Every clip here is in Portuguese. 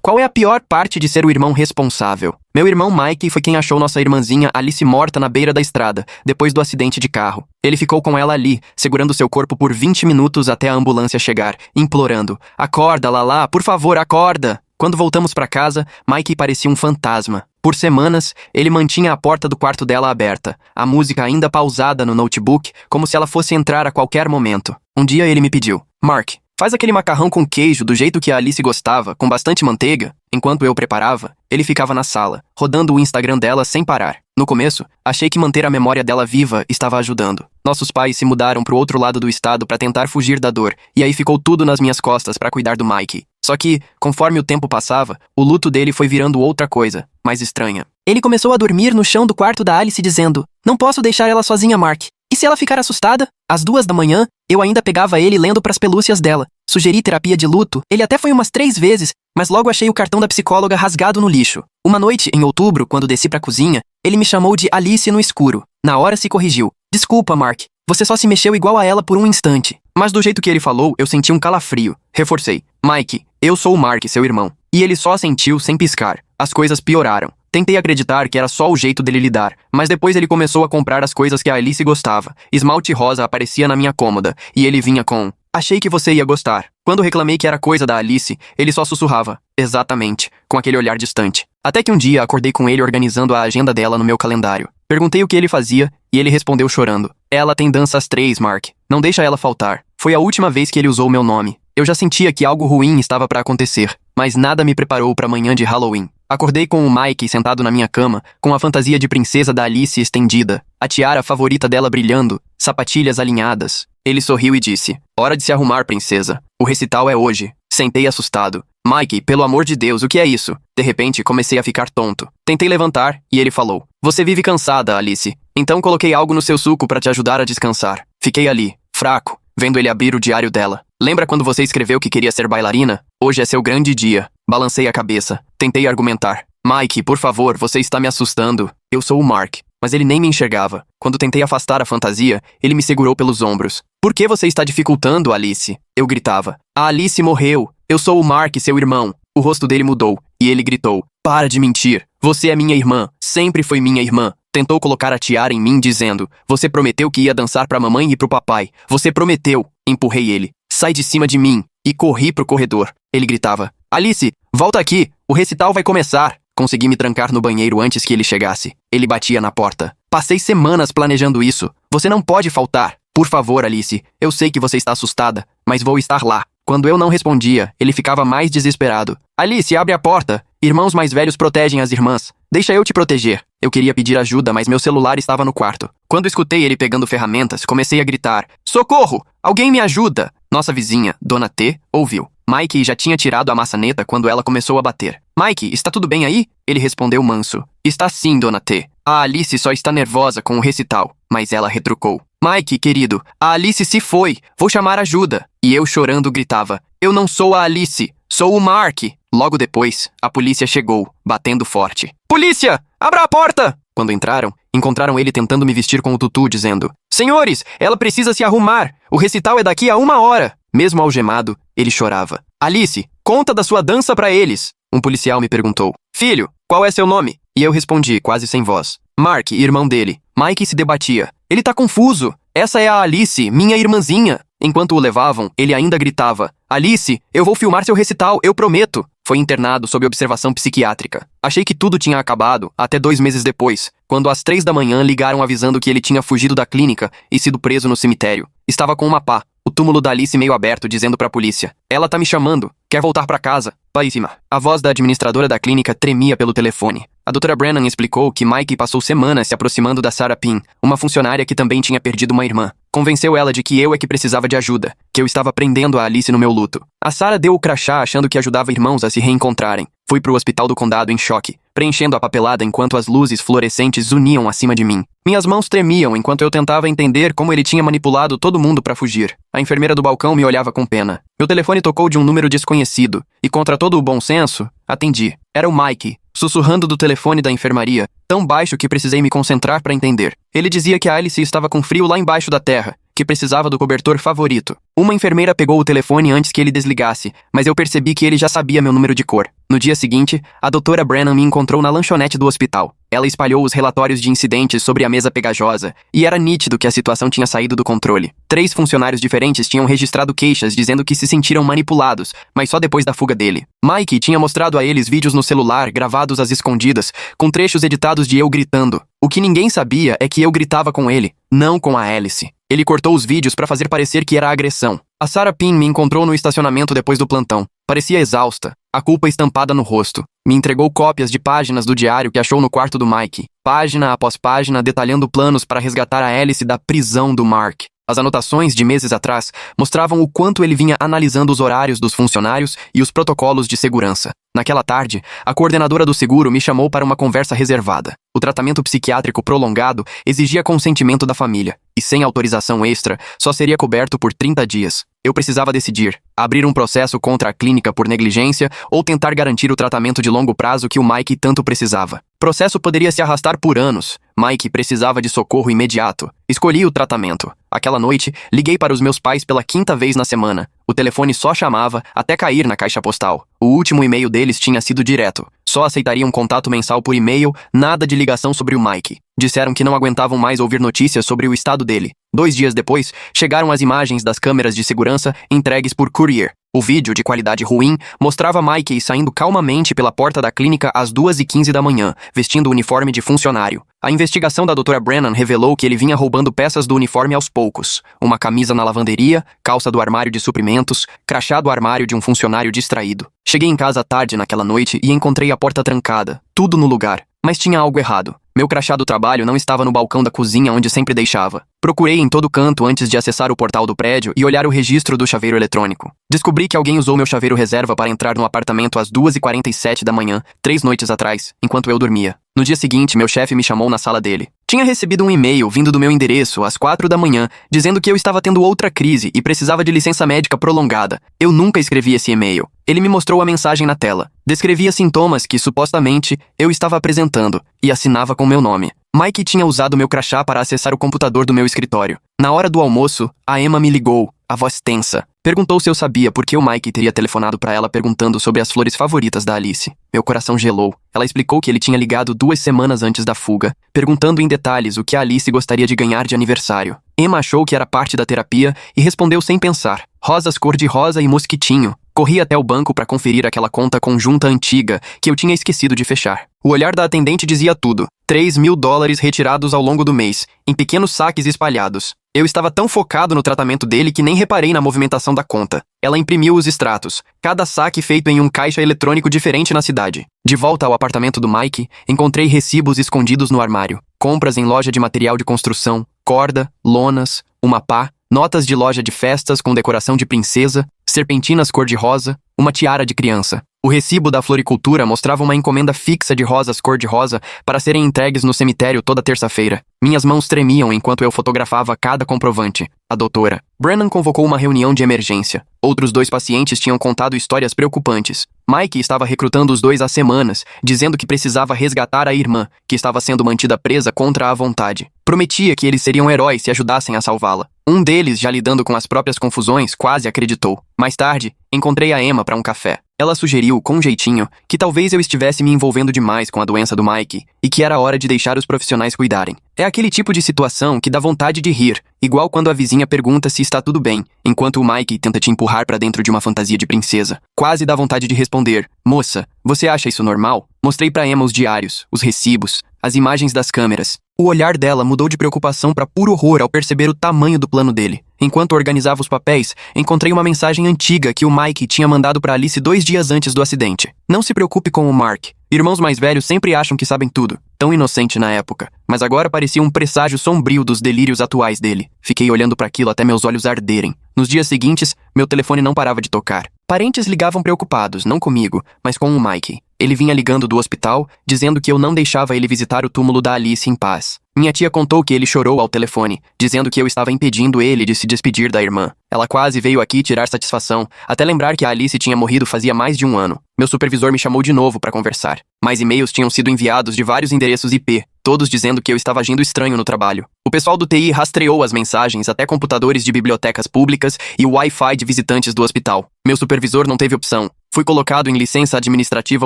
Qual é a pior parte de ser o irmão responsável? Meu irmão Mike foi quem achou nossa irmãzinha Alice morta na beira da estrada, depois do acidente de carro. Ele ficou com ela ali, segurando seu corpo por 20 minutos até a ambulância chegar, implorando: "Acorda, Lala, por favor, acorda!" Quando voltamos para casa, Mike parecia um fantasma. Por semanas, ele mantinha a porta do quarto dela aberta, a música ainda pausada no notebook, como se ela fosse entrar a qualquer momento. Um dia ele me pediu: "Mark, faz aquele macarrão com queijo do jeito que a Alice gostava, com bastante manteiga." Enquanto eu preparava, ele ficava na sala, rodando o Instagram dela sem parar. No começo, achei que manter a memória dela viva estava ajudando. Nossos pais se mudaram pro outro lado do estado para tentar fugir da dor, e aí ficou tudo nas minhas costas para cuidar do Mike. Só que, conforme o tempo passava, o luto dele foi virando outra coisa, mais estranha. Ele começou a dormir no chão do quarto da Alice dizendo: "Não posso deixar ela sozinha, Mark. E se ela ficar assustada?" Às 2 da manhã, eu ainda pegava ele lendo pras pelúcias dela. Sugeri terapia de luto, ele até foi umas 3 vezes, mas logo achei o cartão da psicóloga rasgado no lixo. Uma noite, em outubro, quando desci pra cozinha, ele me chamou de Alice no escuro. Na hora se corrigiu: "Desculpa, Mark, você só se mexeu igual a ela por um instante." Mas do jeito que ele falou, eu senti um calafrio. Reforcei: "Mike, eu sou o Mark, seu irmão." E ele só assentiu sem piscar. As coisas pioraram. Tentei acreditar que era só o jeito dele lidar, mas depois ele começou a comprar as coisas que a Alice gostava. Esmalte rosa aparecia na minha cômoda, e ele vinha com: "Achei que você ia gostar." Quando reclamei que era coisa da Alice, ele só sussurrava: "Exatamente", com aquele olhar distante. Até que um dia acordei com ele organizando a agenda dela no meu calendário. Perguntei o que ele fazia, e ele respondeu chorando: "Ela tem dança às 3, Mark. Não deixa ela faltar." Foi a última vez que ele usou meu nome. Eu já sentia que algo ruim estava para acontecer, mas nada me preparou para a manhã de Halloween. Acordei com o Mike sentado na minha cama, com a fantasia de princesa da Alice estendida, a tiara favorita dela brilhando, sapatilhas alinhadas. Ele sorriu e disse: "Hora de se arrumar, princesa. O recital é hoje." Sentei assustado. "Mike, pelo amor de Deus, o que é isso?" De repente, comecei a ficar tonto. Tentei levantar, e ele falou: "Você vive cansada, Alice. Então coloquei algo no seu suco para te ajudar a descansar." Fiquei ali, fraco, vendo ele abrir o diário dela. "Lembra quando você escreveu que queria ser bailarina? Hoje é seu grande dia." Balancei a cabeça. Tentei argumentar: "Mike, por favor, você está me assustando." Eu sou o Mark. Mas ele nem me enxergava. Quando tentei afastar a fantasia, ele me segurou pelos ombros. "Por que você está dificultando, Alice?" Eu gritava: "A Alice morreu. Eu sou o Mark, seu irmão." O rosto dele mudou, e ele gritou: "Para de mentir. Você é minha irmã. Sempre foi minha irmã." Tentou colocar a tiara em mim, dizendo: "Você prometeu que ia dançar pra mamãe e pro papai. Você prometeu." Empurrei ele: "Sai de cima de mim." E corri pro corredor. Ele gritava: "Alice, volta aqui. O recital vai começar." Consegui me trancar no banheiro antes que ele chegasse. Ele batia na porta: "Passei semanas planejando isso. Você não pode faltar. Por favor, Alice. Eu sei que você está assustada, mas vou estar lá." Quando eu não respondia, ele ficava mais desesperado: "Alice, abre a porta. Irmãos mais velhos protegem as irmãs. Deixa eu te proteger." Eu queria pedir ajuda, mas meu celular estava no quarto. Quando escutei ele pegando ferramentas, comecei a gritar: "Socorro! Alguém me ajuda!" Nossa vizinha, Dona T, ouviu. Mike já tinha tirado a maçaneta quando ela começou a bater. "Mike, está tudo bem aí?" Ele respondeu manso: "Está sim, Dona T. A Alice só está nervosa com o recital." Mas ela retrucou: "Mike, querido, a Alice se foi. Vou chamar ajuda." E eu chorando gritava: "Eu não sou a Alice, sou o Mark." Logo depois, a polícia chegou, batendo forte. "Polícia! Abra a porta!" Quando encontraram ele tentando me vestir com o tutu, dizendo: "Senhores, ela precisa se arrumar. O recital é daqui a 1 hora." Mesmo algemado, ele chorava: "Alice, conta da sua dança pra eles." Um policial me perguntou: "Filho, qual é seu nome?" E eu respondi, quase sem voz: "Mark, irmão dele." Mike se debatia: "Ele tá confuso. Essa é a Alice, minha irmãzinha." Enquanto o levavam, ele ainda gritava: "Alice, eu vou filmar seu recital, eu prometo." Foi internado sob observação psiquiátrica. Achei que tudo tinha acabado, até 2 meses depois, quando às 3 da manhã ligaram avisando que ele tinha fugido da clínica e sido preso no cemitério. Estava com uma pá, o túmulo da Alice meio aberto, dizendo pra polícia: "Ela tá me chamando. Quer voltar pra casa?" Paíssima. A voz da administradora da clínica tremia pelo telefone. A doutora Brennan explicou que Mike passou semanas se aproximando da Sarah Pym, uma funcionária que também tinha perdido uma irmã. Convenceu ela de que eu é que precisava de ajuda, que eu estava prendendo a Alice no meu luto. A Sarah deu o crachá achando que ajudava irmãos a se reencontrarem. Fui pro hospital do condado em choque, preenchendo a papelada enquanto as luzes fluorescentes zuniam acima de mim. Minhas mãos tremiam enquanto eu tentava entender como ele tinha manipulado todo mundo para fugir. A enfermeira do balcão me olhava com pena. Meu telefone tocou de um número desconhecido, e contra todo o bom senso, atendi. Era o Mike, sussurrando do telefone da enfermaria, tão baixo que precisei me concentrar para entender. Ele dizia que a Alice estava com frio lá embaixo da terra, que precisava do cobertor favorito. Uma enfermeira pegou o telefone antes que ele desligasse, mas eu percebi que ele já sabia meu número de cor. No dia seguinte, a doutora Brennan me encontrou na lanchonete do hospital. Ela espalhou os relatórios de incidentes sobre a mesa pegajosa, e era nítido que a situação tinha saído do controle. 3 funcionários diferentes tinham registrado queixas dizendo que se sentiram manipulados, mas só depois da fuga dele. Mike tinha mostrado a eles vídeos no celular, gravados às escondidas, com trechos editados de eu gritando. O que ninguém sabia é que eu gritava com ele, não com a Alice. Ele cortou os vídeos para fazer parecer que era agressão. A Sarah Pin me encontrou no estacionamento depois do plantão. Parecia exausta, a culpa estampada no rosto. Me entregou cópias de páginas do diário que achou no quarto do Mike, página após página detalhando planos para resgatar a Alice da prisão do Mark. As anotações de meses atrás mostravam o quanto ele vinha analisando os horários dos funcionários e os protocolos de segurança. Naquela tarde, a coordenadora do seguro me chamou para uma conversa reservada. O tratamento psiquiátrico prolongado exigia consentimento da família, e sem autorização extra, só seria coberto por 30 dias. Eu precisava decidir, abrir um processo contra a clínica por negligência ou tentar garantir o tratamento de longo prazo que o Mike tanto precisava. O processo poderia se arrastar por anos. Mike precisava de socorro imediato. Escolhi o tratamento. Aquela noite, liguei para os meus pais pela 5ª vez na semana. O telefone só chamava até cair na caixa postal. O último e-mail deles tinha sido direto. Só aceitariam contato mensal por e-mail, nada de ligação sobre o Mike. Disseram que não aguentavam mais ouvir notícias sobre o estado dele. 2 dias depois, chegaram as imagens das câmeras de segurança entregues por courier. O vídeo, de qualidade ruim, mostrava Mike saindo calmamente pela porta da clínica às 2h15 da manhã, vestindo o uniforme de funcionário. A investigação da doutora Brennan revelou que ele vinha roubando peças do uniforme aos poucos. Uma camisa na lavanderia, calça do armário de suprimentos, crachá do armário de um funcionário distraído. Cheguei em casa tarde naquela noite e encontrei a porta trancada, tudo no lugar. Mas tinha algo errado. Meu crachá do trabalho não estava no balcão da cozinha onde sempre deixava. Procurei em todo canto antes de acessar o portal do prédio e olhar o registro do chaveiro eletrônico. Descobri que alguém usou meu chaveiro reserva para entrar no apartamento às 2h47 da manhã, 3 noites atrás, enquanto eu dormia. No dia seguinte, meu chefe me chamou na sala dele. Tinha recebido um e-mail vindo do meu endereço às 4 da manhã, dizendo que eu estava tendo outra crise e precisava de licença médica prolongada. Eu nunca escrevi esse e-mail. Ele me mostrou a mensagem na tela. Descrevia sintomas que, supostamente, eu estava apresentando e assinava com meu nome. Mike tinha usado meu crachá para acessar o computador do meu escritório. Na hora do almoço, a Emma me ligou, a voz tensa. Perguntou se eu sabia por que o Mike teria telefonado para ela perguntando sobre as flores favoritas da Alice. Meu coração gelou. Ela explicou que ele tinha ligado 2 semanas antes da fuga, perguntando em detalhes o que a Alice gostaria de ganhar de aniversário. Emma achou que era parte da terapia e respondeu sem pensar. Rosas cor-de-rosa e mosquitinho. Corri até o banco para conferir aquela conta conjunta antiga que eu tinha esquecido de fechar. O olhar da atendente dizia tudo. $3.000 retirados ao longo do mês, em pequenos saques espalhados. Eu estava tão focado no tratamento dele que nem reparei na movimentação da conta. Ela imprimiu os extratos, cada saque feito em um caixa eletrônico diferente na cidade. De volta ao apartamento do Mike, encontrei recibos escondidos no armário. Compras em loja de material de construção, corda, lonas, uma pá, notas de loja de festas com decoração de princesa, serpentinas cor-de-rosa, uma tiara de criança. O recibo da floricultura mostrava uma encomenda fixa de rosas cor-de-rosa para serem entregues no cemitério toda terça-feira. Minhas mãos tremiam enquanto eu fotografava cada comprovante. A doutora Brennan convocou uma reunião de emergência. Outros 2 pacientes tinham contado histórias preocupantes. Mike estava recrutando os 2 há semanas, dizendo que precisava resgatar a irmã, que estava sendo mantida presa contra a vontade. Prometia que eles seriam heróis se ajudassem a salvá-la. Um deles, já lidando com as próprias confusões, quase acreditou. Mais tarde, encontrei a Emma para um café. Ela sugeriu, com jeitinho, que talvez eu estivesse me envolvendo demais com a doença do Mike e que era hora de deixar os profissionais cuidarem. É aquele tipo de situação que dá vontade de rir, igual quando a vizinha pergunta se está tudo bem, enquanto o Mike tenta te empurrar para dentro de uma fantasia de princesa. Quase dá vontade de responder: "Moça, você acha isso normal?" Mostrei para Emma os diários, os recibos, as imagens das câmeras. O olhar dela mudou de preocupação para puro horror ao perceber o tamanho do plano dele. Enquanto organizava os papéis, encontrei uma mensagem antiga que o Mike tinha mandado para Alice 2 dias antes do acidente. "Não se preocupe com o Mark. Irmãos mais velhos sempre acham que sabem tudo." Tão inocente na época, mas agora parecia um presságio sombrio dos delírios atuais dele. Fiquei olhando para aquilo até meus olhos arderem. Nos dias seguintes, meu telefone não parava de tocar. Parentes ligavam preocupados, não comigo, mas com o Mike. Ele vinha ligando do hospital, dizendo que eu não deixava ele visitar o túmulo da Alice em paz. Minha tia contou que ele chorou ao telefone, dizendo que eu estava impedindo ele de se despedir da irmã. Ela quase veio aqui tirar satisfação, até lembrar que a Alice tinha morrido fazia mais de um ano. Meu supervisor me chamou de novo para conversar. Mais e-mails tinham sido enviados de vários endereços IP, todos dizendo que eu estava agindo estranho no trabalho. O pessoal do TI rastreou as mensagens até computadores de bibliotecas públicas e o Wi-Fi de visitantes do hospital. Meu supervisor não teve opção. Fui colocado em licença administrativa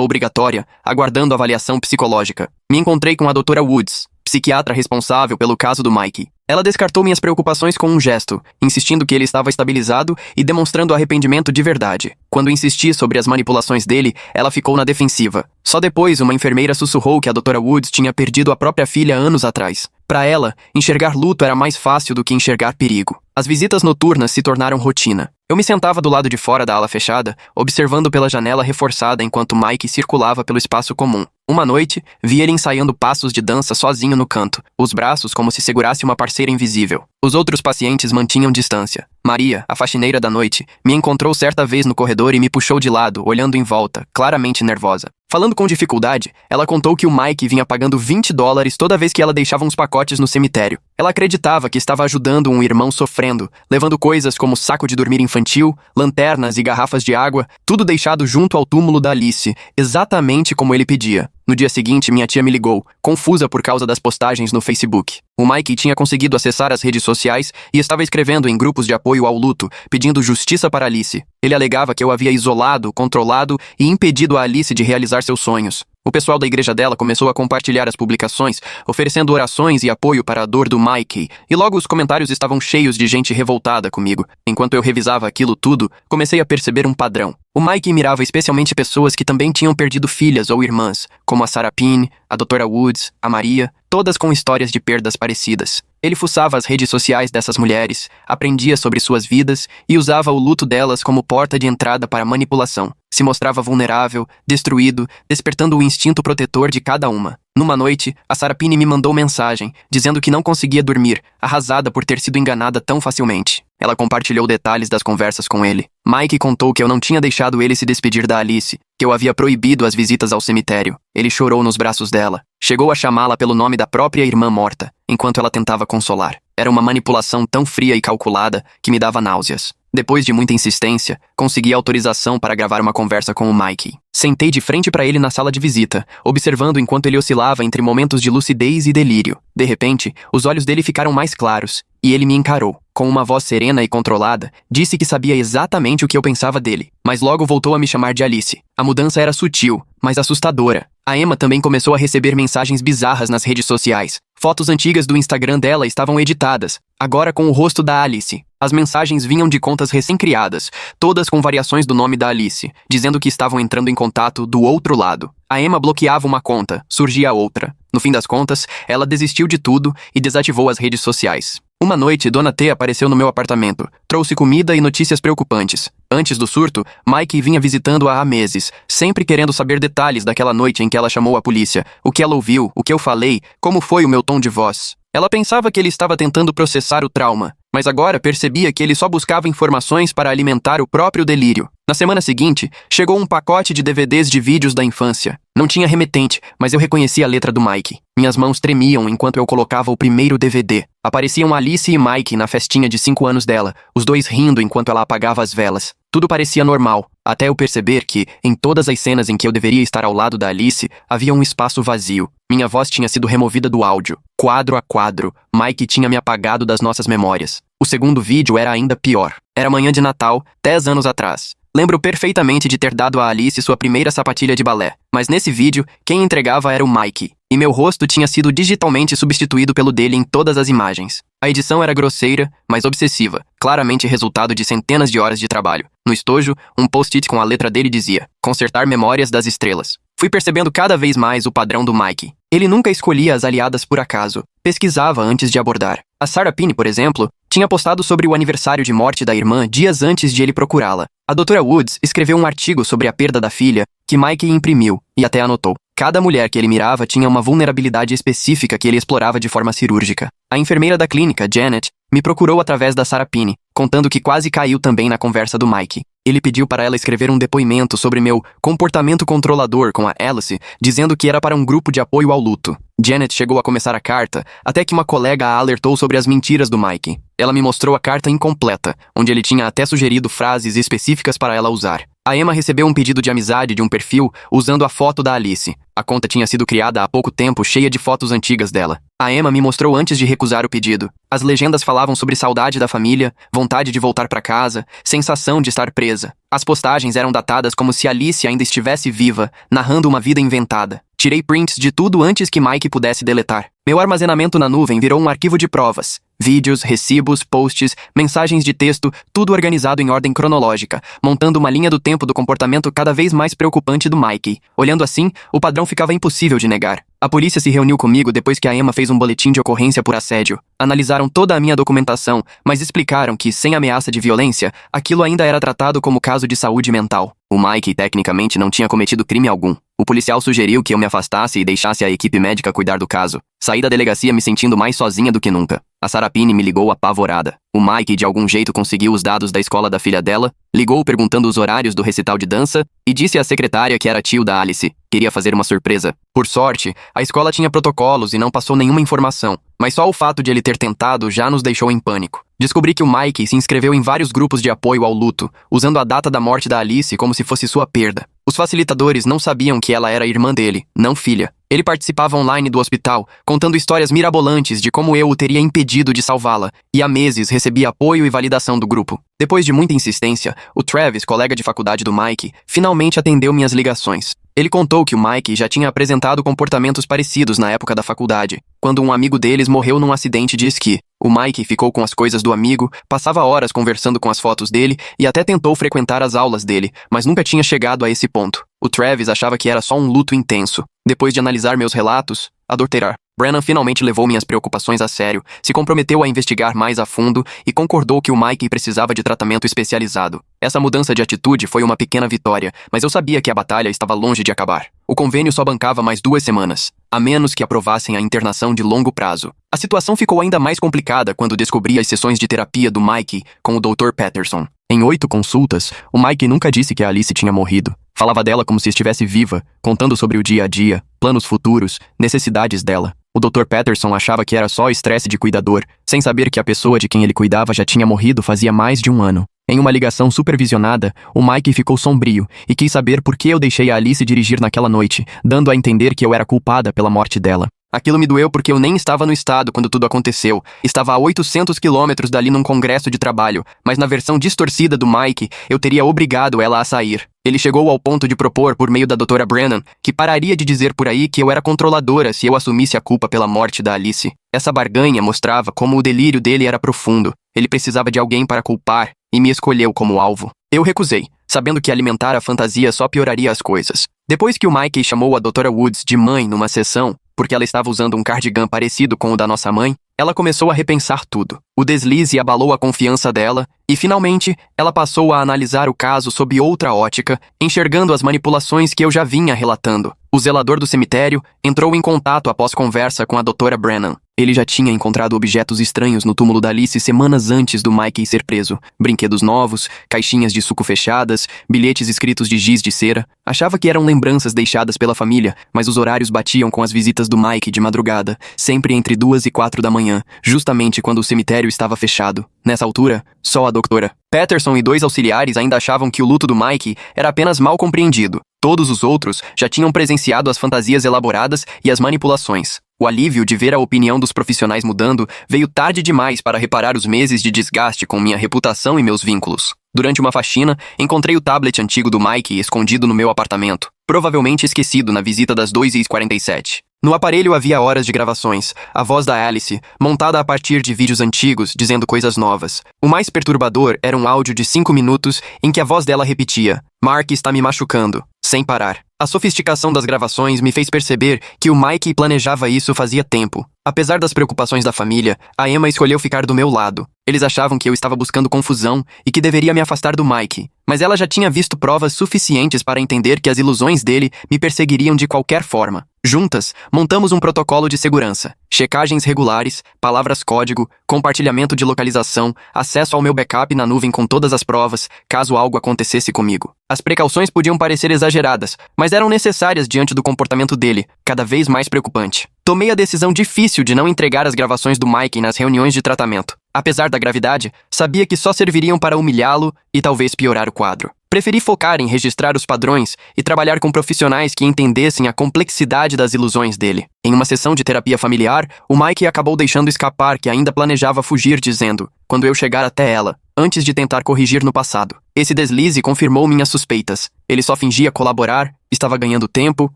obrigatória, aguardando avaliação psicológica. Me encontrei com a doutora Woods, psiquiatra responsável pelo caso do Mike. Ela descartou minhas preocupações com um gesto, insistindo que ele estava estabilizado e demonstrando arrependimento de verdade. Quando insisti sobre as manipulações dele, ela ficou na defensiva. Só depois, uma enfermeira sussurrou que a doutora Woods tinha perdido a própria filha anos atrás. Para ela, enxergar luto era mais fácil do que enxergar perigo. As visitas noturnas se tornaram rotina. Eu me sentava do lado de fora da ala fechada, observando pela janela reforçada enquanto Mike circulava pelo espaço comum. Uma noite, vi ele ensaiando passos de dança sozinho no canto, os braços como se segurasse uma parceira invisível. Os outros pacientes mantinham distância. Maria, a faxineira da noite, me encontrou certa vez no corredor e me puxou de lado, olhando em volta, claramente nervosa. Falando com dificuldade, ela contou que o Mike vinha pagando $20 toda vez que ela deixava uns pacotes no cemitério. Ela acreditava que estava ajudando um irmão sofrendo, levando coisas como saco de dormir infantil, lanternas e garrafas de água, tudo deixado junto ao túmulo da Alice, exatamente como ele pedia. No dia seguinte, minha tia me ligou, confusa por causa das postagens no Facebook. O Mike tinha conseguido acessar as redes sociais e estava escrevendo em grupos de apoio ao luto, pedindo justiça para Alice. Ele alegava que eu havia isolado, controlado e impedido a Alice de realizar seus sonhos. O pessoal da igreja dela começou a compartilhar as publicações, oferecendo orações e apoio para a dor do Mike, e logo os comentários estavam cheios de gente revoltada comigo. Enquanto eu revisava aquilo tudo, comecei a perceber um padrão. O Mike mirava especialmente pessoas que também tinham perdido filhas ou irmãs, como a Sarah Pine, a Dra. Woods, a Maria, todas com histórias de perdas parecidas. Ele fuçava as redes sociais dessas mulheres, aprendia sobre suas vidas e usava o luto delas como porta de entrada para manipulação. Se mostrava vulnerável, destruído, despertando o instinto protetor de cada uma. Numa noite, a Sarah Pine me mandou mensagem, dizendo que não conseguia dormir, arrasada por ter sido enganada tão facilmente. Ela compartilhou detalhes das conversas com ele. Mike contou que eu não tinha deixado ele se despedir da Alice, que eu havia proibido as visitas ao cemitério. Ele chorou nos braços dela. Chegou a chamá-la pelo nome da própria irmã morta, enquanto ela tentava consolar. Era uma manipulação tão fria e calculada que me dava náuseas. Depois de muita insistência, consegui autorização para gravar uma conversa com o Mike. Sentei de frente para ele na sala de visita, observando enquanto ele oscilava entre momentos de lucidez e delírio. De repente, os olhos dele ficaram mais claros, e ele me encarou. Com uma voz serena e controlada, disse que sabia exatamente o que eu pensava dele, mas logo voltou a me chamar de Alice. A mudança era sutil, mas assustadora. A Emma também começou a receber mensagens bizarras nas redes sociais. Fotos antigas do Instagram dela estavam editadas, agora com o rosto da Alice. As mensagens vinham de contas recém-criadas, todas com variações do nome da Alice, dizendo que estavam entrando em contato do outro lado. A Emma bloqueava uma conta, surgia outra. No fim das contas, ela desistiu de tudo e desativou as redes sociais. Uma noite, Dona T apareceu no meu apartamento. Trouxe comida e notícias preocupantes. Antes do surto, Mike vinha visitando-a há meses, sempre querendo saber detalhes daquela noite em que ela chamou a polícia, o que ela ouviu, o que eu falei, como foi o meu tom de voz. Ela pensava que ele estava tentando processar o trauma, mas agora percebia que ele só buscava informações para alimentar o próprio delírio. Na semana seguinte, chegou um pacote de DVDs de vídeos da infância. Não tinha remetente, mas eu reconheci a letra do Mike. Minhas mãos tremiam enquanto eu colocava o primeiro DVD. Apareciam Alice e Mike na festinha de 5 anos dela, os dois rindo enquanto ela apagava as velas. Tudo parecia normal, até eu perceber que, em todas as cenas em que eu deveria estar ao lado da Alice, havia um espaço vazio. Minha voz tinha sido removida do áudio. Quadro a quadro, Mike tinha me apagado das nossas memórias. O segundo vídeo era ainda pior. Era manhã de Natal, 10 anos atrás. Lembro perfeitamente de ter dado a Alice sua primeira sapatilha de balé, mas nesse vídeo, quem entregava era o Mike, e meu rosto tinha sido digitalmente substituído pelo dele em todas as imagens. A edição era grosseira, mas obsessiva, claramente resultado de centenas de horas de trabalho. No estojo, um post-it com a letra dele dizia: "Consertar memórias das estrelas". Fui percebendo cada vez mais o padrão do Mike. Ele nunca escolhia as aliadas por acaso, pesquisava antes de abordar. A Sarah Pine, por exemplo, tinha postado sobre o aniversário de morte da irmã dias antes de ele procurá-la. A Dra. Woods escreveu um artigo sobre a perda da filha, que Mike imprimiu, e até anotou. Cada mulher que ele mirava tinha uma vulnerabilidade específica que ele explorava de forma cirúrgica. A enfermeira da clínica, Janet, me procurou através da Sarah Pine, contando que quase caiu também na conversa do Mike. Ele pediu para ela escrever um depoimento sobre meu comportamento controlador com a Alice, dizendo que era para um grupo de apoio ao luto. Janet chegou a começar a carta, até que uma colega a alertou sobre as mentiras do Mike. Ela me mostrou a carta incompleta, onde ele tinha até sugerido frases específicas para ela usar. A Emma recebeu um pedido de amizade de um perfil usando a foto da Alice. A conta tinha sido criada há pouco tempo, cheia de fotos antigas dela. A Emma me mostrou antes de recusar o pedido. As legendas falavam sobre saudade da família, vontade de voltar para casa, sensação de estar presa. As postagens eram datadas como se Alice ainda estivesse viva, narrando uma vida inventada. Tirei prints de tudo antes que Mike pudesse deletar. Meu armazenamento na nuvem virou um arquivo de provas. Vídeos, recibos, posts, mensagens de texto, tudo organizado em ordem cronológica, montando uma linha do tempo do comportamento cada vez mais preocupante do Mike. Olhando assim, o padrão ficava impossível de negar. A polícia se reuniu comigo depois que a Emma fez um boletim de ocorrência por assédio. Analisaram toda a minha documentação, mas explicaram que, sem ameaça de violência, aquilo ainda era tratado como caso de saúde mental. O Mike, tecnicamente, não tinha cometido crime algum. O policial sugeriu que eu me afastasse e deixasse a equipe médica cuidar do caso. Saí da delegacia me sentindo mais sozinha do que nunca. A Sarapine me ligou apavorada. O Mike, de algum jeito, conseguiu os dados da escola da filha dela, ligou perguntando os horários do recital de dança e disse à secretária que era tio da Alice. Queria fazer uma surpresa. Por sorte, a escola tinha protocolos e não passou nenhuma informação, mas só o fato de ele ter tentado já nos deixou em pânico. Descobri que o Mike se inscreveu em vários grupos de apoio ao luto, usando a data da morte da Alice como se fosse sua perda. Os facilitadores não sabiam que ela era irmã dele, não filha. Ele participava online do hospital, contando histórias mirabolantes de como eu o teria impedido de salvá-la, e há meses recebia apoio e validação do grupo. Depois de muita insistência, o Travis, colega de faculdade do Mike, finalmente atendeu minhas ligações. Ele contou que o Mike já tinha apresentado comportamentos parecidos na época da faculdade, quando um amigo deles morreu num acidente de esqui. O Mike ficou com as coisas do amigo, passava horas conversando com as fotos dele e até tentou frequentar as aulas dele, mas nunca tinha chegado a esse ponto. O Travis achava que era só um luto intenso. Depois de analisar meus relatos, adulterar. Brennan finalmente levou minhas preocupações a sério, se comprometeu a investigar mais a fundo e concordou que o Mike precisava de tratamento especializado. Essa mudança de atitude foi uma pequena vitória, mas eu sabia que a batalha estava longe de acabar. O convênio só bancava mais 2 semanas, a menos que aprovassem a internação de longo prazo. A situação ficou ainda mais complicada quando descobri as sessões de terapia do Mike com o Dr. Patterson. Em 8 consultas, o Mike nunca disse que a Alice tinha morrido. Falava dela como se estivesse viva, contando sobre o dia a dia, planos futuros, necessidades dela. O Dr. Patterson achava que era só estresse de cuidador, sem saber que a pessoa de quem ele cuidava já tinha morrido fazia mais de 1 ano. Em uma ligação supervisionada, o Mike ficou sombrio e quis saber por que eu deixei a Alice dirigir naquela noite, dando a entender que eu era culpada pela morte dela. Aquilo me doeu porque eu nem estava no estado quando tudo aconteceu. Estava a 800 quilômetros dali num congresso de trabalho, mas na versão distorcida do Mike, eu teria obrigado ela a sair. Ele chegou ao ponto de propor, por meio da Dra. Brennan, que pararia de dizer por aí que eu era controladora se eu assumisse a culpa pela morte da Alice. Essa barganha mostrava como o delírio dele era profundo. Ele precisava de alguém para culpar e me escolheu como alvo. Eu recusei, sabendo que alimentar a fantasia só pioraria as coisas. Depois que o Mike chamou a Dra. Woods de mãe numa sessão, porque ela estava usando um cardigan parecido com o da nossa mãe, ela começou a repensar tudo. O deslize abalou a confiança dela e, finalmente, ela passou a analisar o caso sob outra ótica, enxergando as manipulações que eu já vinha relatando. O zelador do cemitério entrou em contato após conversa com a Dra. Brennan. Ele já tinha encontrado objetos estranhos no túmulo da Alice semanas antes do Mike ser preso. Brinquedos novos, caixinhas de suco fechadas, bilhetes escritos de giz de cera. Achava que eram lembranças deixadas pela família, mas os horários batiam com as visitas do Mike de madrugada, sempre entre 2 e 4 da manhã, justamente quando o cemitério estava fechado. Nessa altura, só a Dra. Patterson e 2 auxiliares ainda achavam que o luto do Mike era apenas mal compreendido. Todos os outros já tinham presenciado as fantasias elaboradas e as manipulações. O alívio de ver a opinião dos profissionais mudando veio tarde demais para reparar os meses de desgaste com minha reputação e meus vínculos. Durante uma faxina, encontrei o tablet antigo do Mike escondido no meu apartamento, provavelmente esquecido na visita das 2h47. No aparelho havia horas de gravações, a voz da Alice, montada a partir de vídeos antigos, dizendo coisas novas. O mais perturbador era um áudio de 5 minutos em que a voz dela repetia: "Mark está me machucando", sem parar. A sofisticação das gravações me fez perceber que o Mike planejava isso fazia tempo. Apesar das preocupações da família, a Emma escolheu ficar do meu lado. Eles achavam que eu estava buscando confusão e que deveria me afastar do Mike, mas ela já tinha visto provas suficientes para entender que as ilusões dele me perseguiriam de qualquer forma. Juntas, montamos um protocolo de segurança, checagens regulares, palavras-código, compartilhamento de localização, acesso ao meu backup na nuvem com todas as provas, caso algo acontecesse comigo. As precauções podiam parecer exageradas, mas eram necessárias diante do comportamento dele, cada vez mais preocupante. Tomei a decisão difícil de não entregar as gravações do Mike nas reuniões de tratamento. Apesar da gravidade, sabia que só serviriam para humilhá-lo e talvez piorar o quadro. Preferi focar em registrar os padrões e trabalhar com profissionais que entendessem a complexidade das ilusões dele. Em uma sessão de terapia familiar, o Mike acabou deixando escapar que ainda planejava fugir, dizendo: "Quando eu chegar até ela", antes de tentar corrigir no passado. Esse deslize confirmou minhas suspeitas. Ele só fingia colaborar, estava ganhando tempo,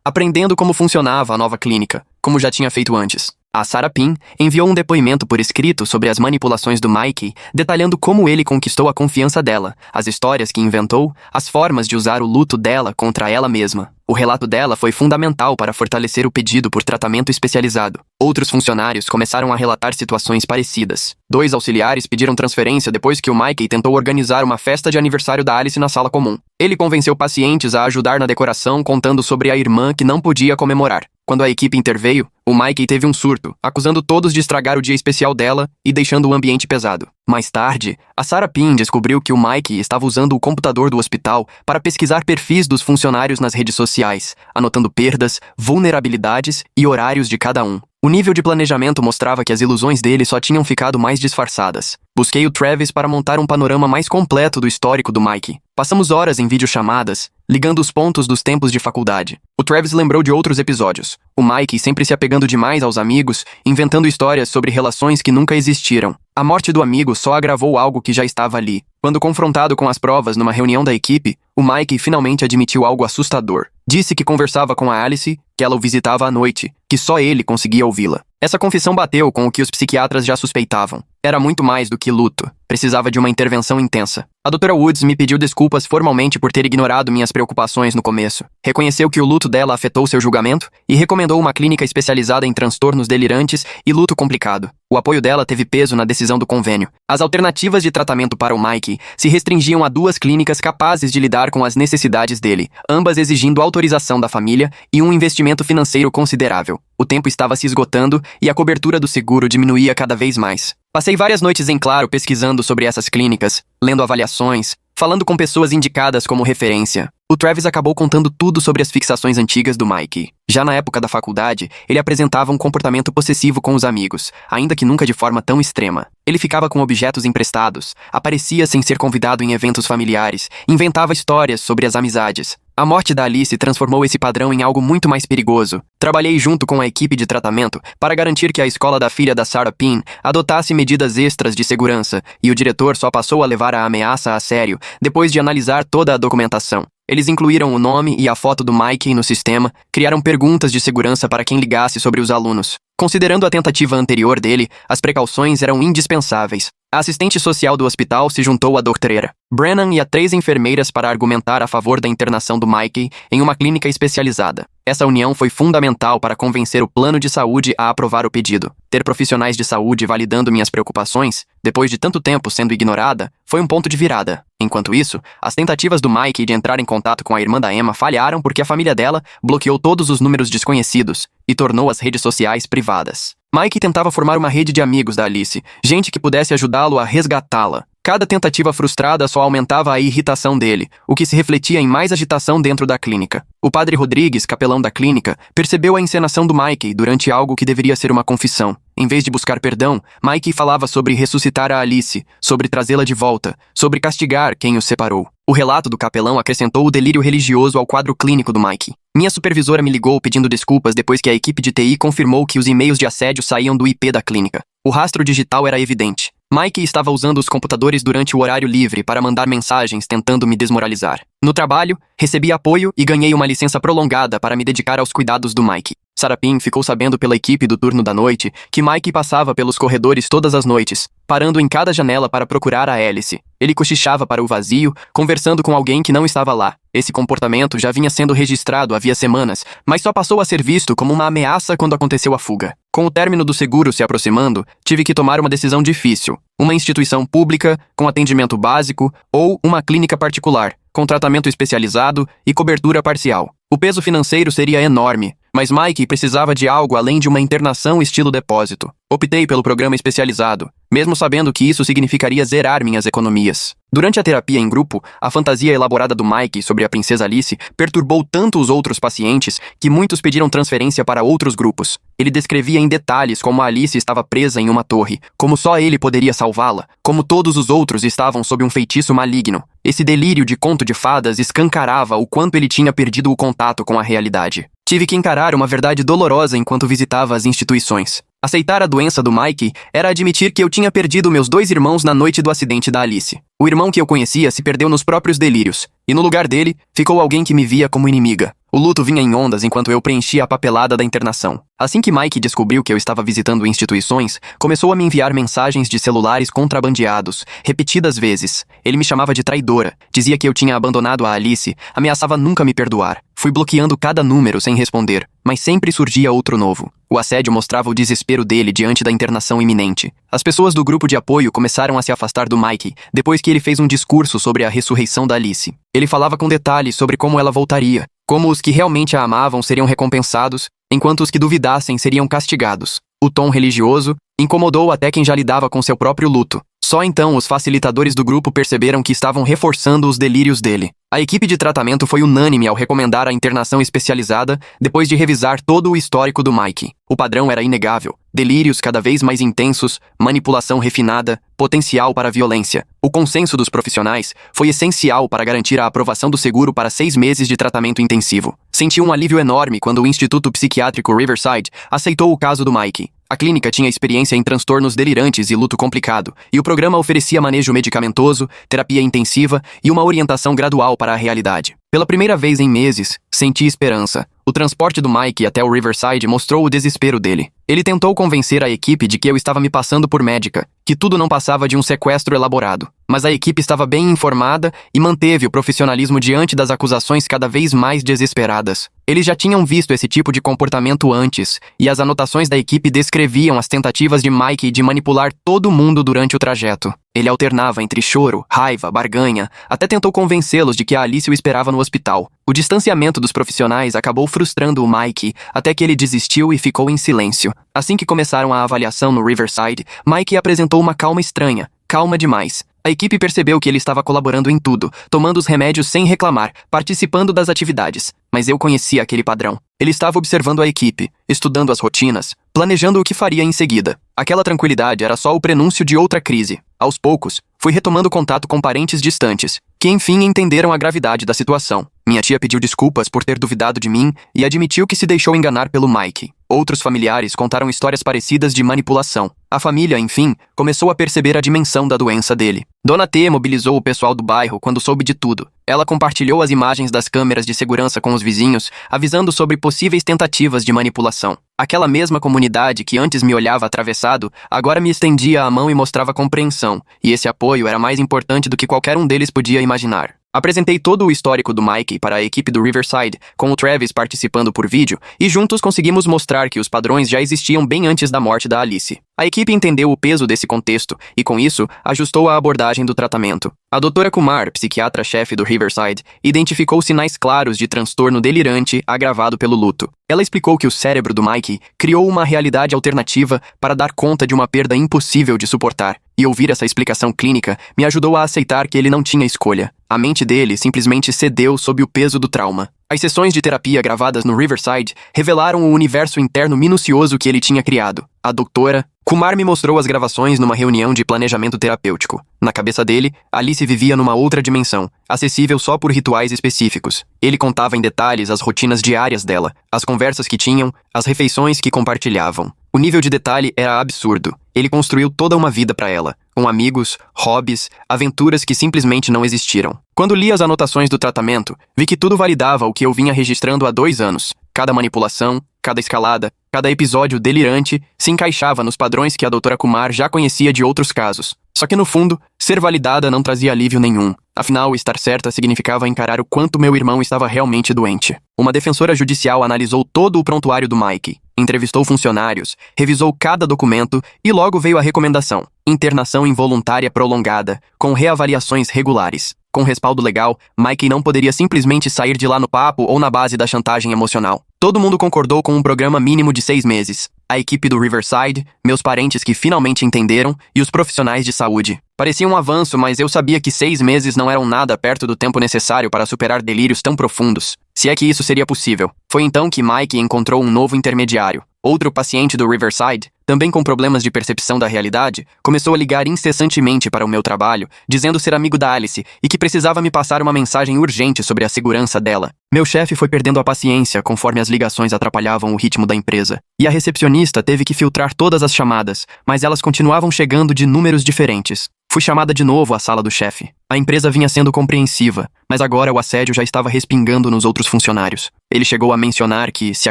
aprendendo como funcionava a nova clínica, como já tinha feito antes. A Sarah Pin enviou um depoimento por escrito sobre as manipulações do Mike, detalhando como ele conquistou a confiança dela, as histórias que inventou, as formas de usar o luto dela contra ela mesma. O relato dela foi fundamental para fortalecer o pedido por tratamento especializado. Outros funcionários começaram a relatar situações parecidas. 2 auxiliares pediram transferência depois que o Mike tentou organizar uma festa de aniversário da Alice na sala comum. Ele convenceu pacientes a ajudar na decoração, contando sobre a irmã que não podia comemorar. Quando a equipe interveio, o Mike teve um surto, acusando todos de estragar o dia especial dela e deixando o ambiente pesado. Mais tarde, a Sarah Pin descobriu que o Mike estava usando o computador do hospital para pesquisar perfis dos funcionários nas redes sociais, anotando perdas, vulnerabilidades e horários de cada um. O nível de planejamento mostrava que as ilusões dele só tinham ficado mais disfarçadas. Busquei o Travis para montar um panorama mais completo do histórico do Mike. Passamos horas em videochamadas, ligando os pontos dos tempos de faculdade. O Travis lembrou de outros episódios. O Mike sempre se apegando demais aos amigos, inventando histórias sobre relações que nunca existiram. A morte do amigo só agravou algo que já estava ali. Quando confrontado com as provas numa reunião da equipe, o Mike finalmente admitiu algo assustador. Disse que conversava com a Alice, que ela o visitava à noite, que só ele conseguia ouvi-la. Essa confissão bateu com o que os psiquiatras já suspeitavam. Era muito mais do que luto. Precisava de uma intervenção intensa. A Dra. Woods me pediu desculpas formalmente por ter ignorado minhas preocupações no começo. Reconheceu que o luto dela afetou seu julgamento e recomendou uma clínica especializada em transtornos delirantes e luto complicado. O apoio dela teve peso na decisão do convênio. As alternativas de tratamento para o Mike se restringiam a 2 clínicas capazes de lidar com as necessidades dele, ambas exigindo autorização da família e um investimento financeiro considerável. O tempo estava se esgotando e a cobertura do seguro diminuía cada vez mais. Passei várias noites em claro pesquisando sobre essas clínicas, lendo avaliações, falando com pessoas indicadas como referência. O Travis acabou contando tudo sobre as fixações antigas do Mike. Já na época da faculdade, ele apresentava um comportamento possessivo com os amigos, ainda que nunca de forma tão extrema. Ele ficava com objetos emprestados, aparecia sem ser convidado em eventos familiares, inventava histórias sobre as amizades. A morte da Alice transformou esse padrão em algo muito mais perigoso. Trabalhei junto com a equipe de tratamento para garantir que a escola da filha da Sarah Pin adotasse medidas extras de segurança, e o diretor só passou a levar a ameaça a sério depois de analisar toda a documentação. Eles incluíram o nome e a foto do Mike no sistema, criaram perguntas de segurança para quem ligasse sobre os alunos. Considerando a tentativa anterior dele, as precauções eram indispensáveis. A assistente social do hospital se juntou à doutora Brennan e a 3 enfermeiras para argumentar a favor da internação do Mike em uma clínica especializada. Essa união foi fundamental para convencer o plano de saúde a aprovar o pedido. Ter profissionais de saúde validando minhas preocupações, depois de tanto tempo sendo ignorada, foi um ponto de virada. Enquanto isso, as tentativas do Mike de entrar em contato com a irmã da Emma falharam porque a família dela bloqueou todos os números desconhecidos e tornou as redes sociais privadas. Mike tentava formar uma rede de amigos da Alice, gente que pudesse ajudá-lo a resgatá-la. Cada tentativa frustrada só aumentava a irritação dele, o que se refletia em mais agitação dentro da clínica. O padre Rodrigues, capelão da clínica, percebeu a encenação do Mike durante algo que deveria ser uma confissão. Em vez de buscar perdão, Mike falava sobre ressuscitar a Alice, sobre trazê-la de volta, sobre castigar quem os separou. O relato do capelão acrescentou o delírio religioso ao quadro clínico do Mike. Minha supervisora me ligou pedindo desculpas depois que a equipe de TI confirmou que os e-mails de assédio saíam do IP da clínica. O rastro digital era evidente. Mike estava usando os computadores durante o horário livre para mandar mensagens tentando me desmoralizar. No trabalho, recebi apoio e ganhei uma licença prolongada para me dedicar aos cuidados do Mike. Sarah Pin ficou sabendo pela equipe do turno da noite que Mike passava pelos corredores todas as noites, parando em cada janela para procurar a Alice. Ele cochichava para o vazio, conversando com alguém que não estava lá. Esse comportamento já vinha sendo registrado havia semanas, mas só passou a ser visto como uma ameaça quando aconteceu a fuga. Com o término do seguro se aproximando, tive que tomar uma decisão difícil. Uma instituição pública, com atendimento básico, ou uma clínica particular, com tratamento especializado e cobertura parcial. O peso financeiro seria enorme, mas Mike precisava de algo além de uma internação estilo depósito. Optei pelo programa especializado, mesmo sabendo que isso significaria zerar minhas economias. Durante a terapia em grupo, a fantasia elaborada do Mike sobre a princesa Alice perturbou tanto os outros pacientes que muitos pediram transferência para outros grupos. Ele descrevia em detalhes como a Alice estava presa em uma torre, como só ele poderia salvá-la, como todos os outros estavam sob um feitiço maligno. Esse delírio de conto de fadas escancarava o quanto ele tinha perdido o contato com a realidade. Tive que encarar uma verdade dolorosa enquanto visitava as instituições. Aceitar a doença do Mike era admitir que eu tinha perdido meus 2 irmãos na noite do acidente da Alice. O irmão que eu conhecia se perdeu nos próprios delírios, e no lugar dele, ficou alguém que me via como inimiga. O luto vinha em ondas enquanto eu preenchia a papelada da internação. Assim que Mike descobriu que eu estava visitando instituições, começou a me enviar mensagens de celulares contrabandeados, repetidas vezes. Ele me chamava de traidora, dizia que eu tinha abandonado a Alice, ameaçava nunca me perdoar. Fui bloqueando cada número sem responder, mas sempre surgia outro novo. O assédio mostrava o desespero dele diante da internação iminente. As pessoas do grupo de apoio começaram a se afastar do Mike depois que ele fez um discurso sobre a ressurreição da Alice. Ele falava com detalhes sobre como ela voltaria, como os que realmente a amavam seriam recompensados, enquanto os que duvidassem seriam castigados. O tom religioso incomodou até quem já lidava com seu próprio luto. Só então os facilitadores do grupo perceberam que estavam reforçando os delírios dele. A equipe de tratamento foi unânime ao recomendar a internação especializada depois de revisar todo o histórico do Mike. O padrão era inegável. Delírios cada vez mais intensos, manipulação refinada, potencial para violência. O consenso dos profissionais foi essencial para garantir a aprovação do seguro para 6 meses de tratamento intensivo. Senti um alívio enorme quando o Instituto Psiquiátrico Riverside aceitou o caso do Mike. A clínica tinha experiência em transtornos delirantes e luto complicado, e o programa oferecia manejo medicamentoso, terapia intensiva e uma orientação gradual para a realidade. Pela primeira vez em meses, senti esperança. O transporte do Mike até o Riverside mostrou o desespero dele. Ele tentou convencer a equipe de que eu estava me passando por médica, que tudo não passava de um sequestro elaborado. Mas a equipe estava bem informada e manteve o profissionalismo diante das acusações cada vez mais desesperadas. Eles já tinham visto esse tipo de comportamento antes, e as anotações da equipe descreviam as tentativas de Mike de manipular todo mundo durante o trajeto. Ele alternava entre choro, raiva, barganha, até tentou convencê-los de que a Alice o esperava no hospital. O distanciamento dos profissionais acabou frustrando o Mike, até que ele desistiu e ficou em silêncio. Assim que começaram a avaliação no Riverside, Mike apresentou uma calma estranha, calma demais. A equipe percebeu que ele estava colaborando em tudo, tomando os remédios sem reclamar, participando das atividades. Mas eu conhecia aquele padrão. Ele estava observando a equipe, estudando as rotinas, planejando o que faria em seguida. Aquela tranquilidade era só o prenúncio de outra crise. Aos poucos, fui retomando contato com parentes distantes, que enfim entenderam a gravidade da situação. Minha tia pediu desculpas por ter duvidado de mim e admitiu que se deixou enganar pelo Mike. Outros familiares contaram histórias parecidas de manipulação. A família, enfim, começou a perceber a dimensão da doença dele. Dona T mobilizou o pessoal do bairro quando soube de tudo. Ela compartilhou as imagens das câmeras de segurança com os vizinhos, avisando sobre possíveis tentativas de manipulação. Aquela mesma comunidade que antes me olhava atravessado, agora me estendia a mão e mostrava compreensão, e esse apoio era mais importante do que qualquer um deles podia imaginar. Apresentei todo o histórico do Mike para a equipe do Riverside, com o Travis participando por vídeo, e juntos conseguimos mostrar que os padrões já existiam bem antes da morte da Alice. A equipe entendeu o peso desse contexto e, com isso, ajustou a abordagem do tratamento. A doutora Kumar, psiquiatra-chefe do Riverside, identificou sinais claros de transtorno delirante agravado pelo luto. Ela explicou que o cérebro do Mike criou uma realidade alternativa para dar conta de uma perda impossível de suportar. E ouvir essa explicação clínica me ajudou a aceitar que ele não tinha escolha. A mente dele simplesmente cedeu sob o peso do trauma. As sessões de terapia gravadas no Riverside revelaram o universo interno minucioso que ele tinha criado. A doutora Kumar me mostrou as gravações numa reunião de planejamento terapêutico. Na cabeça dele, Alice vivia numa outra dimensão, acessível só por rituais específicos. Ele contava em detalhes as rotinas diárias dela, as conversas que tinham, as refeições que compartilhavam. O nível de detalhe era absurdo. Ele construiu toda uma vida para ela, com amigos, hobbies, aventuras que simplesmente não existiram. Quando li as anotações do tratamento, vi que tudo validava o que eu vinha registrando há 2 anos. Cada manipulação, cada escalada, cada episódio delirante se encaixava nos padrões que a doutora Kumar já conhecia de outros casos. Só que no fundo, ser validada não trazia alívio nenhum. Afinal, estar certa significava encarar o quanto meu irmão estava realmente doente. Uma defensora judicial analisou todo o prontuário do Mike. Entrevistou funcionários, revisou cada documento e logo veio a recomendação: internação involuntária prolongada, com reavaliações regulares. Com respaldo legal, Mikey não poderia simplesmente sair de lá no papo ou na base da chantagem emocional. Todo mundo concordou com um programa mínimo de 6 meses. A equipe do Riverside, meus parentes que finalmente entenderam e os profissionais de saúde. Parecia um avanço, mas eu sabia que 6 meses não eram nada perto do tempo necessário para superar delírios tão profundos. Se é que isso seria possível. Foi então que Mikey encontrou um novo intermediário. Outro paciente do Riverside, também com problemas de percepção da realidade, começou a ligar incessantemente para o meu trabalho, dizendo ser amigo da Alice e que precisava me passar uma mensagem urgente sobre a segurança dela. Meu chefe foi perdendo a paciência conforme as ligações atrapalhavam o ritmo da empresa. E a recepcionista teve que filtrar todas as chamadas, mas elas continuavam chegando de números diferentes. Fui chamada de novo à sala do chefe. A empresa vinha sendo compreensiva, mas agora o assédio já estava respingando nos outros funcionários. Ele chegou a mencionar que, se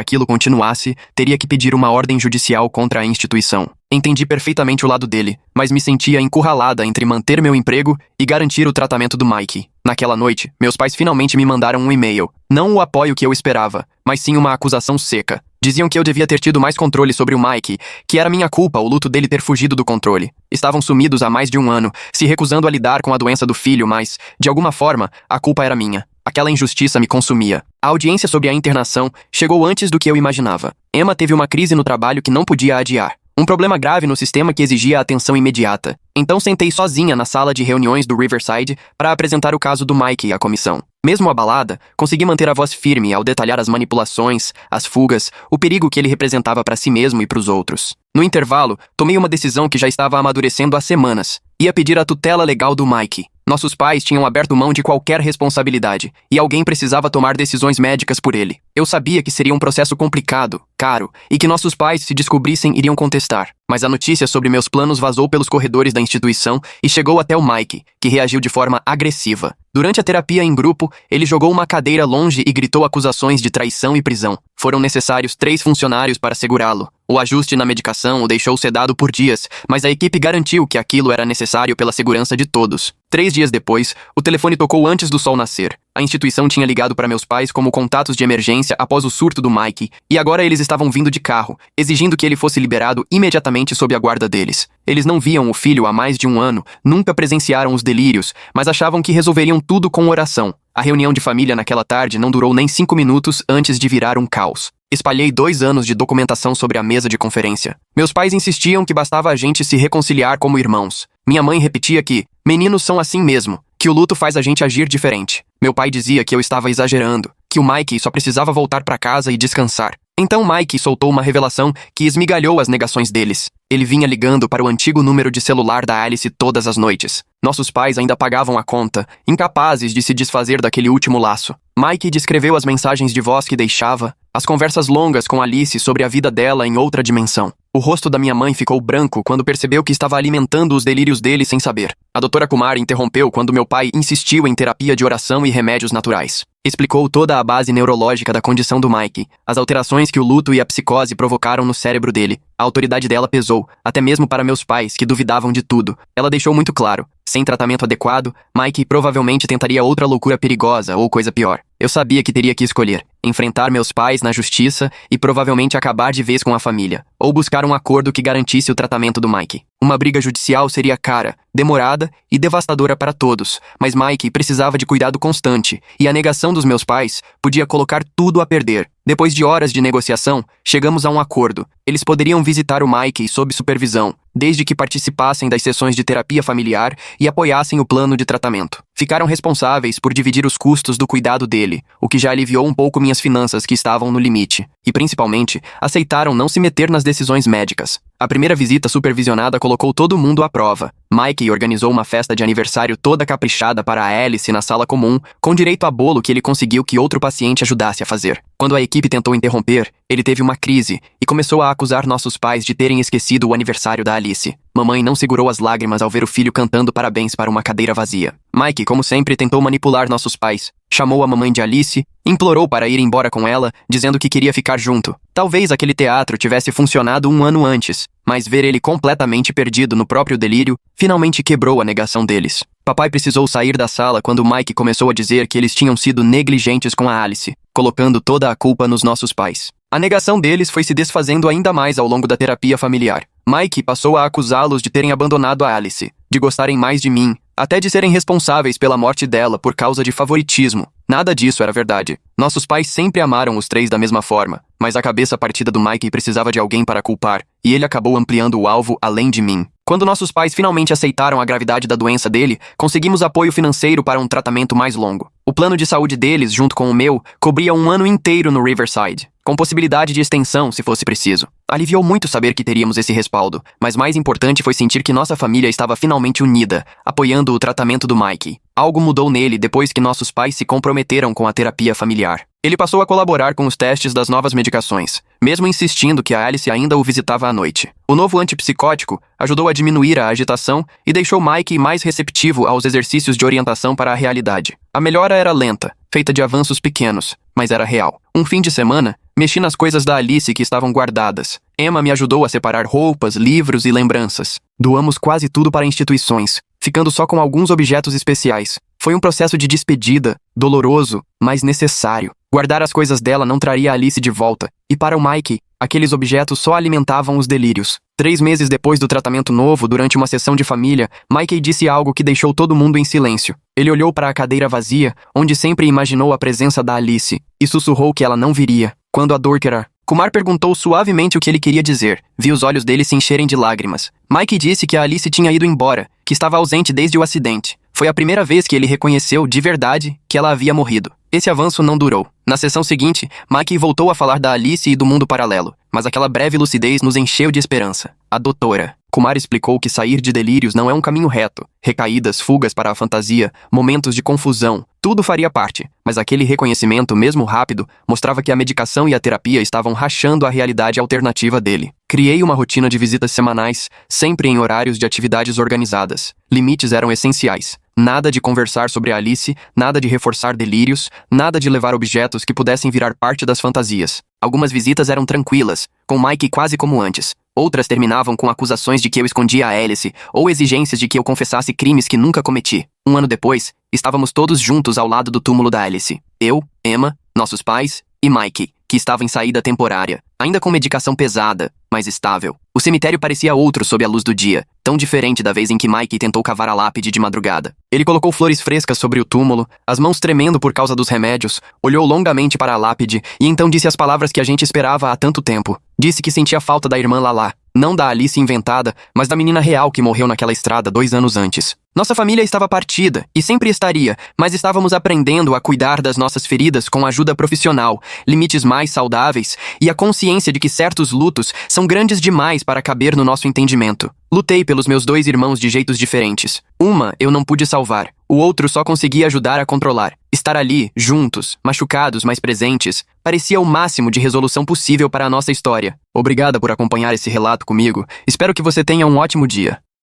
aquilo continuasse, teria que pedir uma ordem judicial contra a instituição. Entendi perfeitamente o lado dele, mas me sentia encurralada entre manter meu emprego e garantir o tratamento do Mikey. Naquela noite, meus pais finalmente me mandaram um e-mail. Não o apoio que eu esperava, mas sim uma acusação seca. Diziam que eu devia ter tido mais controle sobre o Mikey, que era minha culpa o luto dele ter fugido do controle. Estavam sumidos há mais de 1 ano, se recusando a lidar com a doença do filho, mas, de alguma forma, a culpa era minha. Aquela injustiça me consumia. A audiência sobre a internação chegou antes do que eu imaginava. Emma teve uma crise no trabalho que não podia adiar. Um problema grave no sistema que exigia atenção imediata. Então sentei sozinha na sala de reuniões do Riverside para apresentar o caso do Mikey à comissão. Mesmo abalada, consegui manter a voz firme ao detalhar as manipulações, as fugas, o perigo que ele representava para si mesmo e para os outros. No intervalo, tomei uma decisão que já estava amadurecendo há semanas. Ia pedir a tutela legal do Mikey. Nossos pais tinham aberto mão de qualquer responsabilidade, e alguém precisava tomar decisões médicas por ele. Eu sabia que seria um processo complicado, caro, e que nossos pais, se descobrissem, iriam contestar. Mas a notícia sobre meus planos vazou pelos corredores da instituição e chegou até o Mikey, que reagiu de forma agressiva. Durante a terapia em grupo, ele jogou uma cadeira longe e gritou acusações de traição e prisão. Foram necessários 3 funcionários para segurá-lo. O ajuste na medicação o deixou sedado por dias, mas a equipe garantiu que aquilo era necessário pela segurança de todos. 3 dias depois, o telefone tocou antes do sol nascer. A instituição tinha ligado para meus pais como contatos de emergência após o surto do Mikey, e agora eles estavam vindo de carro, exigindo que ele fosse liberado imediatamente sob a guarda deles. Eles não viam o filho há mais de 1 ano, nunca presenciaram os delírios, mas achavam que resolveriam tudo com oração. A reunião de família naquela tarde não durou nem 5 minutos antes de virar um caos. Espalhei 2 anos de documentação sobre a mesa de conferência. Meus pais insistiam que bastava a gente se reconciliar como irmãos. Minha mãe repetia que meninos são assim mesmo, que o luto faz a gente agir diferente. Meu pai dizia que eu estava exagerando, que o Mikey só precisava voltar para casa e descansar. Então Mikey soltou uma revelação que esmigalhou as negações deles. Ele vinha ligando para o antigo número de celular da Alice todas as noites. Nossos pais ainda pagavam a conta, incapazes de se desfazer daquele último laço. Mikey descreveu as mensagens de voz que deixava, as conversas longas com Alice sobre a vida dela em outra dimensão. O rosto da minha mãe ficou branco quando percebeu que estava alimentando os delírios dele sem saber. A doutora Kumar interrompeu quando meu pai insistiu em terapia de oração e remédios naturais. Explicou toda a base neurológica da condição do Mikey, as alterações que o luto e a psicose provocaram no cérebro dele. A autoridade dela pesou, até mesmo para meus pais, que duvidavam de tudo. Ela deixou muito claro, sem tratamento adequado, Mikey provavelmente tentaria outra loucura perigosa ou coisa pior. Eu sabia que teria que escolher, enfrentar meus pais na justiça e provavelmente acabar de vez com a família, ou buscar um acordo que garantisse o tratamento do Mikey. Uma briga judicial seria cara, demorada e devastadora para todos, mas Mikey precisava de cuidado constante, e a negação dos meus pais podia colocar tudo a perder. Depois de horas de negociação, chegamos a um acordo. Eles poderiam visitar o Mikey sob supervisão, desde que participassem das sessões de terapia familiar e apoiassem o plano de tratamento. Ficaram responsáveis por dividir os custos do cuidado dele, o que já aliviou um pouco minhas finanças que estavam no limite. E, principalmente, aceitaram não se meter nas decisões médicas. A primeira visita supervisionada colocou todo mundo à prova. Mikey organizou uma festa de aniversário toda caprichada para a Alice na sala comum, com direito a bolo que ele conseguiu que outro paciente ajudasse a fazer. Quando a equipe tentou interromper, ele teve uma crise e começou a acusar nossos pais de terem esquecido o aniversário da Alice. Mamãe não segurou as lágrimas ao ver o filho cantando parabéns para uma cadeira vazia. Mikey, como sempre, tentou manipular nossos pais. Chamou a mamãe de Alice, implorou para ir embora com ela, dizendo que queria ficar junto. Talvez aquele teatro tivesse funcionado 1 ano antes, mas ver ele completamente perdido no próprio delírio finalmente quebrou a negação deles. Papai precisou sair da sala quando Mike começou a dizer que eles tinham sido negligentes com a Alice, colocando toda a culpa nos nossos pais. A negação deles foi se desfazendo ainda mais ao longo da terapia familiar. Mike passou a acusá-los de terem abandonado a Alice, de gostarem mais de mim, até de serem responsáveis pela morte dela por causa de favoritismo. Nada disso era verdade. Nossos pais sempre amaram os três da mesma forma, mas a cabeça partida do Mike precisava de alguém para culpar, e ele acabou ampliando o alvo além de mim. Quando nossos pais finalmente aceitaram a gravidade da doença dele, conseguimos apoio financeiro para um tratamento mais longo. O plano de saúde deles, junto com o meu, cobria um ano inteiro no Riverside, com possibilidade de extensão se fosse preciso. Aliviou muito saber que teríamos esse respaldo, mas mais importante foi sentir que nossa família estava finalmente unida, apoiando o tratamento do Mike. Algo mudou nele depois que nossos pais se comprometeram com a terapia familiar. Ele passou a colaborar com os testes das novas medicações, mesmo insistindo que a Alice ainda o visitava à noite. O novo antipsicótico ajudou a diminuir a agitação e deixou Mike mais receptivo aos exercícios de orientação para a realidade. A melhora era lenta, feita de avanços pequenos, mas era real. Um fim de semana, mexi nas coisas da Alice que estavam guardadas. Emma me ajudou a separar roupas, livros e lembranças. Doamos quase tudo para instituições, ficando só com alguns objetos especiais. Foi um processo de despedida, doloroso, mas necessário. Guardar as coisas dela não traria a Alice de volta, e para o Mike, aqueles objetos só alimentavam os delírios. 3 meses depois do tratamento novo, durante uma sessão de família, Mike disse algo que deixou todo mundo em silêncio. Ele olhou para a cadeira vazia, onde sempre imaginou a presença da Alice, e sussurrou que ela não viria. Quando a dor terá. Kumar perguntou suavemente o que ele queria dizer. Vi os olhos dele se encherem de lágrimas. Mike disse que a Alice tinha ido embora, que estava ausente desde o acidente. Foi a primeira vez que ele reconheceu, de verdade, que ela havia morrido. Esse avanço não durou. Na sessão seguinte, Mike voltou a falar da Alice e do mundo paralelo, mas aquela breve lucidez nos encheu de esperança. A doutora. Kumar explicou que sair de delírios não é um caminho reto. Recaídas, fugas para a fantasia, momentos de confusão, tudo faria parte. Mas aquele reconhecimento, mesmo rápido, mostrava que a medicação e a terapia estavam rachando a realidade alternativa dele. Criei uma rotina de visitas semanais, sempre em horários de atividades organizadas. Limites eram essenciais. Nada de conversar sobre a Alice, nada de reforçar delírios, nada de levar objetos que pudessem virar parte das fantasias. Algumas visitas eram tranquilas, com Mike quase como antes. Outras terminavam com acusações de que eu escondia a Alice ou exigências de que eu confessasse crimes que nunca cometi. 1 ano depois, estávamos todos juntos ao lado do túmulo da Alice. Eu, Emma, nossos pais e Mike, que estava em saída temporária, ainda com medicação pesada, mas estável. O cemitério parecia outro sob a luz do dia, tão diferente da vez em que Mike tentou cavar a lápide de madrugada. Ele colocou flores frescas sobre o túmulo, as mãos tremendo por causa dos remédios, olhou longamente para a lápide e então disse as palavras que a gente esperava há tanto tempo. Disse que sentia falta da irmã Lala, não da Alice inventada, mas da menina real que morreu naquela estrada 2 anos antes. Nossa família estava partida, e sempre estaria, mas estávamos aprendendo a cuidar das nossas feridas com ajuda profissional, limites mais saudáveis e a consciência de que certos lutos são grandes demais para caber no nosso entendimento. Lutei pelos meus 2 irmãos de jeitos diferentes. Uma eu não pude salvar, o outro só consegui ajudar a controlar. Estar ali, juntos, machucados, mas presentes, parecia o máximo de resolução possível para a nossa história. Obrigada por acompanhar esse relato comigo. Espero que você tenha um ótimo dia.